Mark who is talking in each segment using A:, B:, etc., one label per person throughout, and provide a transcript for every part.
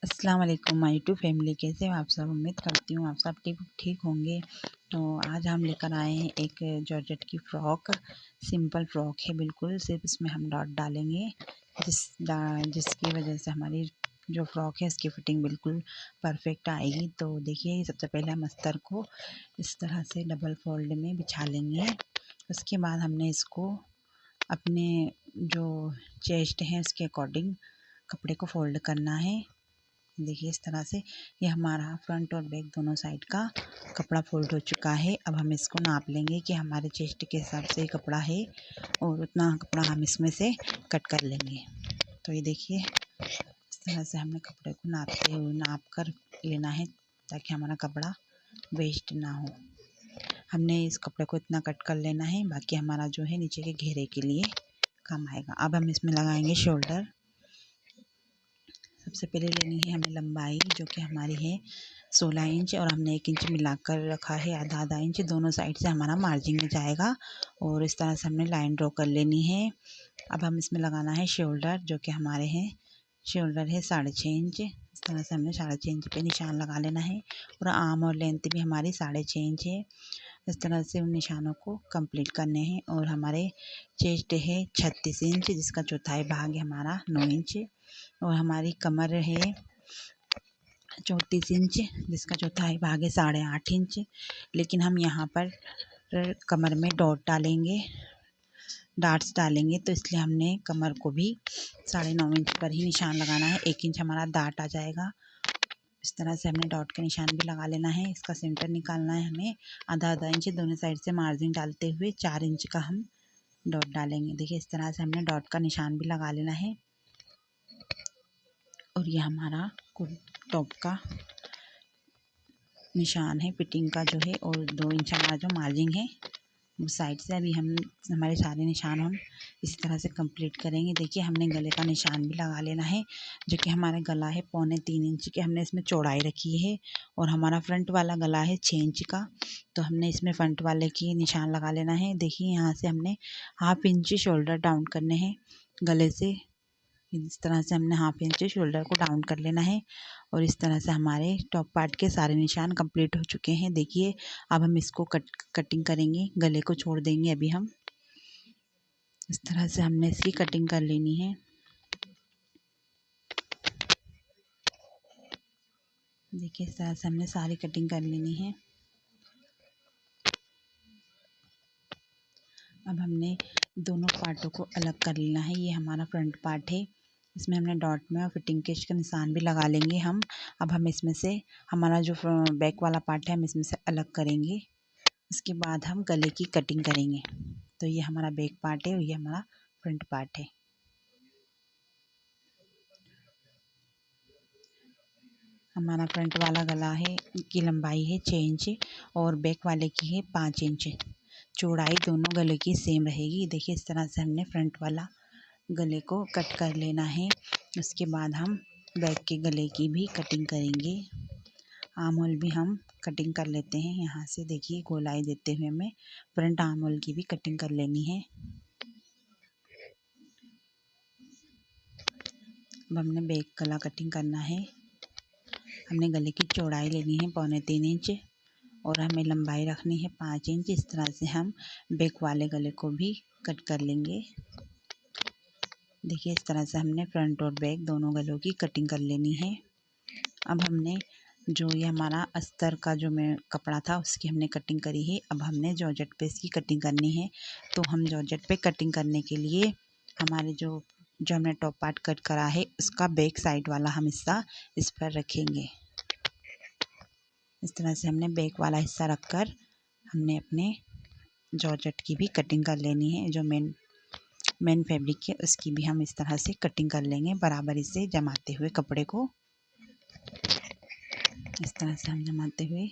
A: अस्सलाम वालेकुम my YouTube family, कैसे हो आप सब। उम्मीद करती हूँ आप सब ठीक होंगे। तो आज हम लेकर आए हैं एक जॉर्जेट की फ़्रॉक। सिंपल फ़्रॉक है बिल्कुल, सिर्फ इसमें हम डॉट डालेंगे जिसकी वजह से हमारी जो फ़्रॉक है इसकी फ़िटिंग बिल्कुल परफेक्ट आएगी। तो देखिए, सबसे पहले हम अस्तर को इस तरह से डबल फोल्ड में बिछा लेंगे। उसके बाद हमने इसको अपने जो चेस्ट है उसके अकॉर्डिंग कपड़े को फ़ोल्ड करना है। देखिए, इस तरह से ये हमारा फ्रंट और बैक दोनों साइड का कपड़ा फोल्ड हो चुका है। अब हम इसको नाप लेंगे कि हमारे चेस्ट के हिसाब से कपड़ा है और उतना कपड़ा हम इसमें से कट कर लेंगे। तो ये देखिए, इस तरह से हमने कपड़े को नाप कर लेना है ताकि हमारा कपड़ा वेस्ट ना हो। हमने इस कपड़े को इतना कट कर लेना है, बाकी हमारा जो है नीचे के घेरे के लिए काम आएगा। अब हम इसमें लगाएंगे शोल्डर। सबसे पहले लेनी है हमें लंबाई, जो कि हमारी है 16 इंच, और हमने 1 इंच मिलाकर रखा है आधा आधा इंच। दोनों साइड से हमारा मार्जिन में जाएगा और इस तरह से हमने लाइन ड्रॉ कर लेनी है। अब हम इसमें लगाना है शोल्डर, जो कि हमारे हैं शोल्डर है 6.5 इंच। इस तरह से हमने 6.5 इंच पे निशान लगा लेना है और आर्म और लेंथ भी हमारी 6.5 इंच है। इस तरह से उन निशानों को कंप्लीट करने हैं। और हमारे चेस्ट है 36 इंच, जिसका चौथाई भाग है हमारा 9 इंच, और हमारी कमर है 34 इंच, जिसका चौथाई भाग है 8.5 इंच। लेकिन हम यहाँ पर कमर में डाट्स डालेंगे, तो इसलिए हमने कमर को भी 9.5 इंच पर ही निशान लगाना है। 1 इंच हमारा डाट आ जाएगा। इस तरह से हमने डॉट का निशान भी लगा लेना है। इसका सेंटर निकालना है हमें आधा आधा इंच, दोनों साइड से मार्जिन डालते हुए 4 इंच का हम डॉट डालेंगे। देखिए, इस तरह से हमने डॉट का निशान भी लगा लेना है। और ये हमारा टॉप का निशान है फिटिंग का जो है, और 2 इंच हमारा जो मार्जिन है साइड से। अभी हम हमारे सारे निशान हम इसी तरह से कंप्लीट करेंगे। देखिए, हमने गले का निशान भी लगा लेना है, जो कि हमारा गला है 3.25 इंच के, हमने इसमें चौड़ाई रखी है। और हमारा फ्रंट वाला गला है 6 इंच का, तो हमने इसमें फ्रंट वाले की निशान लगा लेना है। देखिए, यहाँ से हमने 1/2 इंच शोल्डर डाउन करने हैं गले से। इस तरह से हमने 1/2 इंच शोल्डर को डाउन कर लेना है। और इस तरह से हमारे टॉप पार्ट के सारे निशान कंप्लीट हो चुके हैं। देखिए, अब हम इसको कटिंग करेंगे, गले को छोड़ देंगे अभी हम। इस तरह से हमने इसकी कटिंग कर लेनी है। देखिए, इस तरह से हमने सारी कटिंग कर लेनी है। अब हमने दोनों पार्टों को अलग कर लेना है। ये हमारा फ्रंट पार्ट है, इसमें हमने डॉट में और फिटिंग के का निशान भी लगा लेंगे हम। अब हम इसमें से हमारा जो बैक वाला पार्ट है हम इसमें से अलग करेंगे। उसके बाद हम गले की कटिंग करेंगे। तो ये हमारा बैक पार्ट है और ये हमारा फ्रंट पार्ट है। हमारा फ्रंट वाला गला है की लंबाई है 6 इंच और बैक वाले की है 5 इंच। चौड़ाई दोनों गले की सेम रहेगी। देखिए, इस तरह से हमने फ्रंट वाला गले को कट कर लेना है। उसके बाद हम बैक के गले की भी कटिंग करेंगे। आर्म होल भी हम कटिंग कर लेते हैं। यहाँ से देखिए, गोलाई देते हुए हमें फ्रंट आर्म होल की भी कटिंग कर लेनी है। अब हमने बैक गला कटिंग करना है। हमने गले की चौड़ाई लेनी है 3.25 इंच और हमें लंबाई रखनी है 5 इंच। इस तरह से हम बैक वाले गले को भी कट कर लेंगे। देखिए, इस तरह से हमने फ्रंट और बैक दोनों गलों की कटिंग कर लेनी है। अब हमने जो ये हमारा अस्तर का जो मैं कपड़ा था उसकी हमने कटिंग करी है। अब हमने जॉर्जेट पे इसकी कटिंग करनी है। तो हम जॉर्जेट पे कटिंग करने के लिए हमारे जो हमने टॉप पार्ट कट करा है उसका बैक साइड वाला हम हिस्सा इस पर रखेंगे। इस तरह से हमने बैक वाला हिस्सा रखकर हमने अपने जॉर्जेट की भी कटिंग कर लेनी है। जो मेन फैब्रिक है उसकी भी हम इस तरह से कटिंग कर लेंगे, बराबरी से जमाते हुए कपड़े को। इस तरह से हम जमाते हुए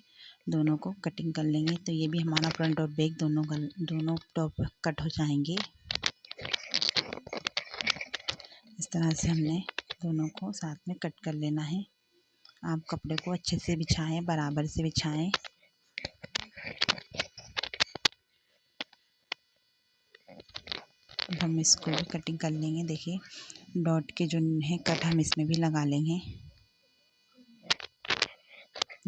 A: दोनों को कटिंग कर लेंगे। तो ये भी हमारा फ्रंट और बैक दोनों टॉप कट हो जाएंगे। इस तरह से हमने दोनों को साथ में कट कर लेना है। आप कपड़े को अच्छे से बिछाएं, बराबर से बिछाएं। अब हम इसको भी कटिंग कर लेंगे। देखिए, डॉट के जो है कट हम इसमें भी लगा लेंगे।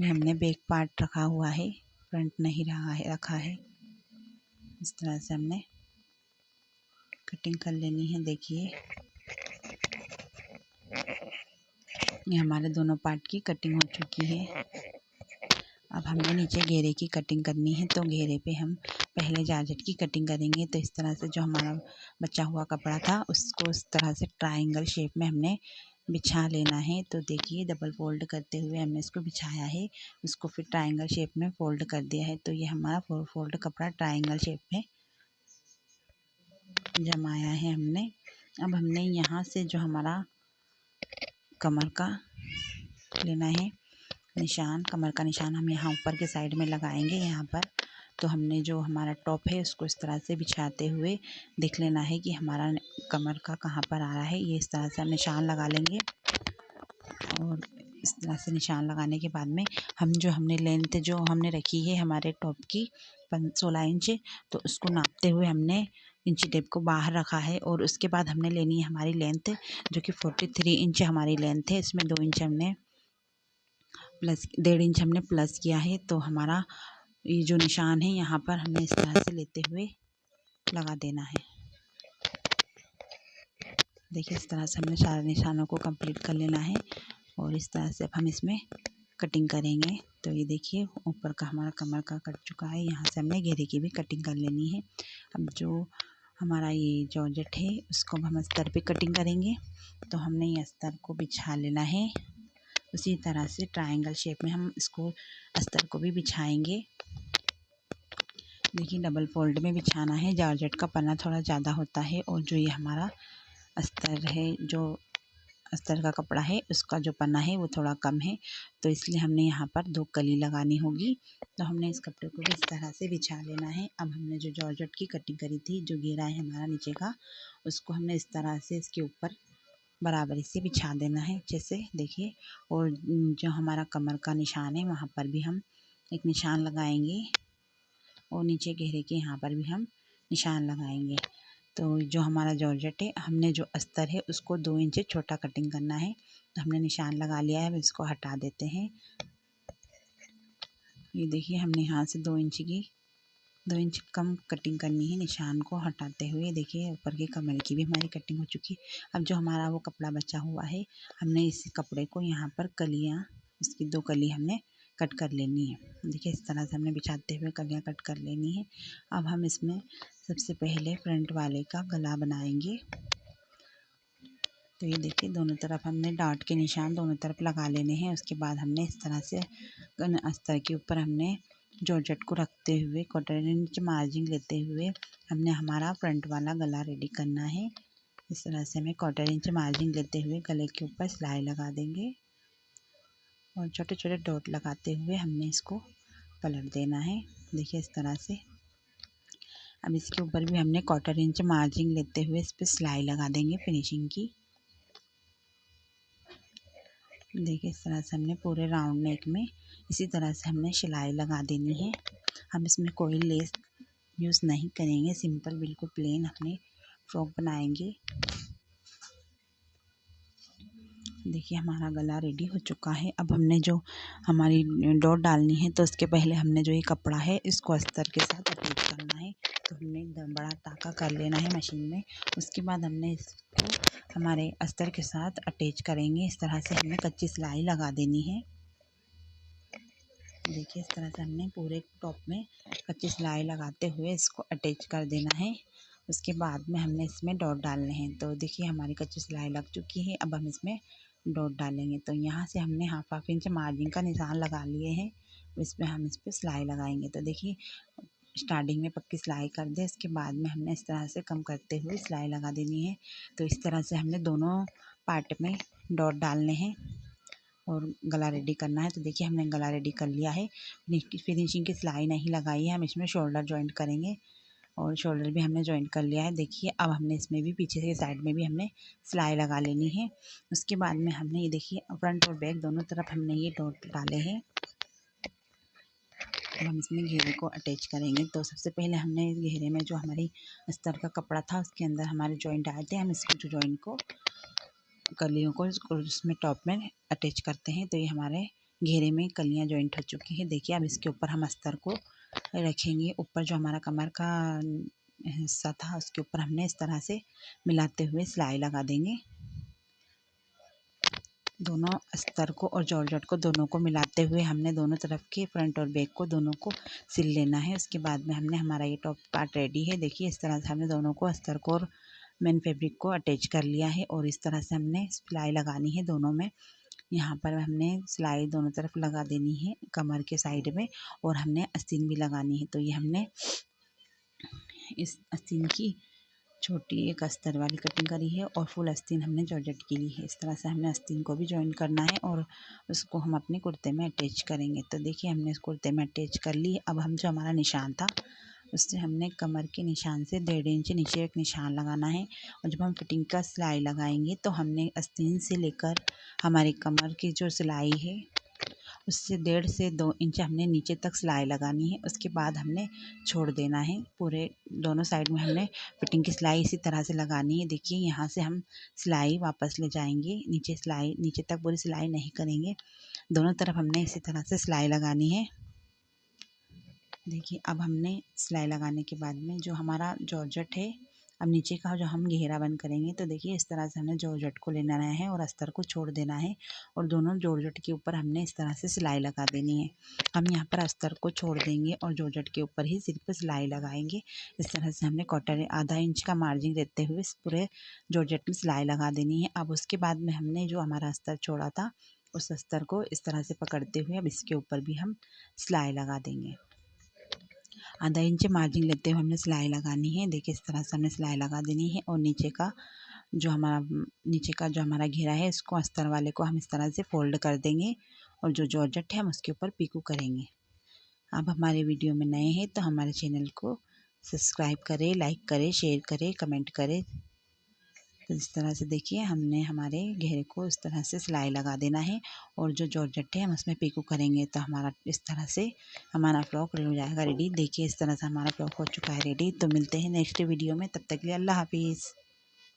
A: इसमें हमने बैक पार्ट रखा हुआ है, फ्रंट नहीं रखा है। इस तरह से हमने कटिंग कर लेनी है। देखिए ये हमारे दोनों पार्ट की कटिंग हो चुकी है। अब हमें नीचे घेरे की कटिंग करनी है, तो घेरे पे हम पहले जारजेट की कटिंग करेंगे। तो इस तरह से जो हमारा बचा हुआ कपड़ा था उसको इस तरह से ट्रायंगल शेप में हमने बिछा लेना है। तो देखिए डबल फोल्ड करते हुए हमने इसको बिछाया है, उसको फिर ट्रायंगल शेप में फोल्ड कर दिया है। तो ये हमारा 4 फोल्ड कपड़ा ट्रायंगल शेप में जमाया है हमने। अब हमने यहाँ से जो हमारा कमर का लेना है निशान, कमर का निशान हम यहाँ ऊपर के साइड में लगाएंगे यहाँ पर। तो हमने जो हमारा टॉप है उसको इस तरह से बिछाते हुए देख लेना है कि हमारा कमर का कहाँ पर आ रहा है। ये इस तरह से हम निशान लगा लेंगे और इस तरह से निशान लगाने के बाद में हमने लेंथ जो हमने रखी है हमारे टॉप की 16 इंच, तो उसको नापते हुए हमने इंची टेप को बाहर रखा है। और उसके बाद हमने लेनी है हमारी लेंथ जो कि 43 इंच हमारी लेंथ है। इसमें 2 इंच हमने प्लस 1.5 इंच हमने प्लस किया है। तो हमारा ये जो निशान है यहाँ पर हमें इस तरह से लेते हुए लगा देना है। देखिए इस तरह से हमने सारे निशानों को कंप्लीट कर लेना है और इस तरह से अब हम इसमें कटिंग करेंगे। तो ये देखिए ऊपर का हमारा कमर का कट चुका है, यहाँ से हमने घेरे की भी कटिंग कर लेनी है। अब जो हमारा ये जॉर्जेट है उसको हम अस्तर पे कटिंग करेंगे। तो हमने ये अस्तर को बिछा लेना है, उसी तरह से ट्रायंगल शेप में हम इसको अस्तर को भी बिछाएंगे। देखिए डबल फोल्ड में बिछाना है, जॉर्जेट का पन्ना थोड़ा ज़्यादा होता है और जो ये हमारा अस्तर है, जो अस्तर का कपड़ा है उसका जो पन्ना है वो थोड़ा कम है। तो इसलिए हमने यहाँ पर 2 कली लगानी होगी। तो हमने इस कपड़े को भी इस तरह से बिछा लेना है। अब हमने जो जॉर्जेट की कटिंग करी थी, जो घेरा है हमारा नीचे का, उसको हमने इस तरह से इसके ऊपर बराबरी से बिछा देना है जैसे देखिए। और जो हमारा कमर का निशान है वहाँ पर भी हम एक निशान लगाएंगे और नीचे घेरे के यहाँ पर भी हम निशान लगाएंगे। तो जो हमारा जॉर्जेट है, हमने जो अस्तर है उसको 2 इंच छोटा कटिंग करना है। तो हमने निशान लगा लिया है, अब इसको हटा देते हैं। ये देखिए हमने यहाँ से 2 इंच कम कटिंग करनी है निशान को हटाते हुए। देखिए ऊपर के कमर की भी हमारी कटिंग हो चुकी है। अब जो हमारा वो कपड़ा बचा हुआ है, हमने इस कपड़े को यहाँ पर कलियाँ, इसकी 2 कली हमने कट कर लेनी है। देखिए इस तरह से हमने बिछाते हुए कलियाँ कट कर लेनी है। अब हम इसमें सबसे पहले फ्रंट वाले का गला बनाएंगे। तो ये देखिए दोनों तरफ हमने डार्ट के निशान दोनों तरफ लगा लेने हैं। उसके बाद हमने इस तरह से अस्तर के ऊपर हमने जॉर्जेट को रखते हुए 1/4 इंच मार्जिन लेते हुए हमने हमारा फ्रंट वाला गला रेडी करना है। इस तरह से हमें 1/4 इंच मार्जिन लेते हुए गले के ऊपर सिलाई लगा देंगे और छोटे छोटे डॉट लगाते हुए हमने इसको पलट देना है। देखिए इस तरह से। अब इसके ऊपर भी हमने 1/4 इंच मार्जिन लेते हुए इस पर सिलाई लगा देंगे फिनिशिंग की। देखिए इस तरह से हमने पूरे राउंड नेक में इसी तरह से हमने सिलाई लगा देनी है। हम इसमें कोई लेस यूज़ नहीं करेंगे, सिंपल बिल्कुल प्लेन अपने फ्रॉक बनाएंगे। देखिए हमारा गला रेडी हो चुका है। अब हमने जो हमारी डॉट डालनी है, तो उसके पहले हमने जो ये कपड़ा है इसको अस्तर के साथ अटैच करना है। तो हमने एकदम बड़ा टाँका कर लेना है मशीन में। उसके बाद हमने इसको हमारे अस्तर के साथ अटैच करेंगे। इस तरह से हमें कच्ची सिलाई लगा देनी है। देखिए इस तरह से हमने पूरे टॉप में कच्ची सिलाई लगाते हुए इसको अटैच कर देना है। उसके बाद में हमने इसमें डॉट डालने हैं। तो देखिए हमारी कच्ची सिलाई लग चुकी है। अब हम इसमें डॉट डालेंगे। तो यहाँ से हमने हाफ इंच मार्जिन का निशान लगा लिए हैं, इस पर हम इस पर सिलाई लगाएंगे। तो देखिए स्टार्टिंग में पक्की सिलाई कर दे, इसके बाद में हमने इस तरह से कम करते हुए सिलाई लगा देनी है। तो इस तरह से हमने दोनों पार्ट में डॉट डालने हैं और गला रेडी करना है। तो देखिए हमने गला रेडी कर लिया है। फिनिशिंग की सिलाई नहीं लगाई है, हम इसमें शोल्डर जॉइंट करेंगे और शोल्डर भी हमने जॉइंट कर लिया है। देखिए अब हमने इसमें भी पीछे के साइड में भी हमने सिलाई लगा लेनी है। उसके बाद में हमने ये देखिए फ्रंट और बैक दोनों तरफ हमने ये डॉट डाले हैं। अब हम इसमें घेरे को अटैच करेंगे। तो सबसे पहले हमने इस घेरे में जो हमारी अस्तर का कपड़ा था उसके अंदर हमारे जॉइंट आए थे, हम इसको जो जॉइंट को कलियों को इसमें टॉप में अटैच करते हैं। तो ये हमारे घेरे में कलियाँ जॉइंट हो चुकी हैं। देखिए अब इसके ऊपर हम अस्तर को रखेंगे। ऊपर जो हमारा कमर का हिस्सा था उसके ऊपर हमने इस तरह से मिलाते हुए सिलाई लगा देंगे। दोनों अस्तर को और जॉर्जेट को दोनों को मिलाते हुए हमने दोनों तरफ के फ्रंट और बैक को दोनों को सिल लेना है। उसके बाद में हमने हमारा ये टॉप पार्ट रेडी है। देखिए इस तरह से हमने दोनों को अस्तर को और मेन फैब्रिक को अटैच कर लिया है और इस तरह से हमने सिलाई लगानी है दोनों में। यहाँ पर हमने सिलाई दोनों तरफ लगा देनी है कमर के साइड में और हमने आस्तीन भी लगानी है। तो ये हमने इस आस्तीन की छोटी एक अस्तर वाली कटिंग करी है और फुल आस्तीन हमने जॉर्जेट की ली है। इस तरह से हमने आस्तीन को भी जॉइन करना है और उसको हम अपने कुर्ते में अटैच करेंगे। तो देखिए हमने इस कुर्ते में अटैच कर ली। अब हम जो हमारा निशान था उससे हमने कमर के निशान से 1.5 इंच नीचे एक निशान लगाना है और जब हम फिटिंग का सिलाई लगाएंगे तो हमने आस्तीन से लेकर हमारी कमर की जो सिलाई है उससे 1.5 से 2 इंच हमने नीचे तक सिलाई लगानी है। उसके बाद हमने छोड़ देना है। पूरे दोनों साइड में हमने फिटिंग की सिलाई इसी तरह से लगानी है। देखिए यहाँ से हम सिलाई वापस ले जाएंगे, नीचे तक पूरी सिलाई नहीं करेंगे। दोनों तरफ हमने इसी तरह से सिलाई लगानी है। देखिए अब हमने सिलाई लगाने के बाद में जो हमारा जॉर्जेट है, अब नीचे का जो हम घेरा बंद करेंगे तो देखिए इस तरह से हमने जॉर्जेट को लेना है और अस्तर को छोड़ देना है और दोनों जॉर्जेट के ऊपर हमने इस तरह से सिलाई लगा देनी है। हम यहाँ पर अस्तर को छोड़ देंगे और जॉर्जेट के ऊपर ही सिर्फ सिलाई लगाएंगे। इस तरह से हमने कॉटन आधा इंच का मार्जिन देते हुए पूरे जॉर्जेट में सिलाई लगा देनी है। अब उसके बाद में हमने जो हमारा अस्तर छोड़ा था उस अस्तर को इस तरह से पकड़ते हुए अब इसके ऊपर भी हम सिलाई लगा देंगे। आधा इंच मार्जिन लेते हुए हमने सिलाई लगानी है। देखिए इस तरह से हमने सिलाई लगा देनी है और नीचे का जो हमारा घेरा है इसको अस्तर वाले को हम इस तरह से फोल्ड कर देंगे और जो जॉर्जेट है हम उसके ऊपर पीकू करेंगे। आप हमारे वीडियो में नए हैं तो हमारे चैनल को सब्सक्राइब करें, लाइक करें, शेयर करें, कमेंट करें। तो इस तरह से देखिए हमने हमारे घेरे को इस तरह से सिलाई लगा देना है और जो जॉर्जेट है हम उसमें पीकू करेंगे तो हमारा इस तरह से हमारा फ्रॉक हो जाएगा रेडी। देखिए इस तरह से हमारा फ्रॉक हो चुका है रेडी। तो मिलते हैं नेक्स्ट वीडियो में, तब तक के लिए अल्लाह हाफिज़।